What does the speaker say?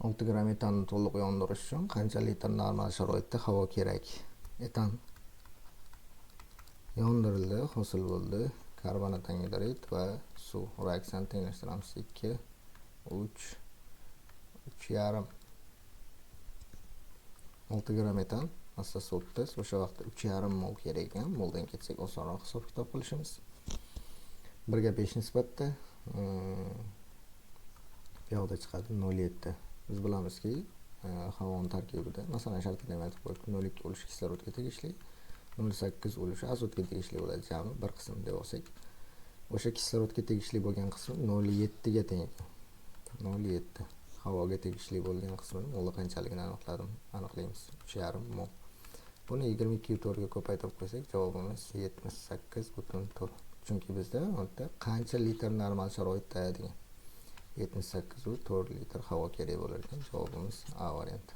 6 gram etanni to'liq yondirish uchun qancha litr normal sharoitda havo kerak? Etan yondirildi, hosil bo'ldi. Karbonat angidrid va suv reaksiyani tenglashtiramiz. 2, 3, 3,5. 6 gram etan massasi 30, o'sha vaqtda 3,5 mol kerak ekan. Moldan ketsak osonroq hisob kitob qilishimiz. 1/5 nisbatda bu yoqda chiqadi 0,7. Biz bilamizki, havoning tarkibida, masalan, shartnoma aytib qo'ydik, 0,2 ulush kislorodga tegishli, 0,8 ulushi azotga tegishli bo'ladi, jami bir qism deb olsak. O'sha kislorodga tegishli bo'lgan qismi 0,7 ga teng ekan. 0,7 havoga tegishli bo'lgan qismini molda qanchaligini aniqlaymiz. 3,5 mol. Buni 22/4 ga ko'paytirib qo'ysak, javobimiz 78,4. Chunki bizda unda qancha litr normal sharoitda degan 78,4 litr havo kerak bo'lar ekan. Javobimiz A varianti.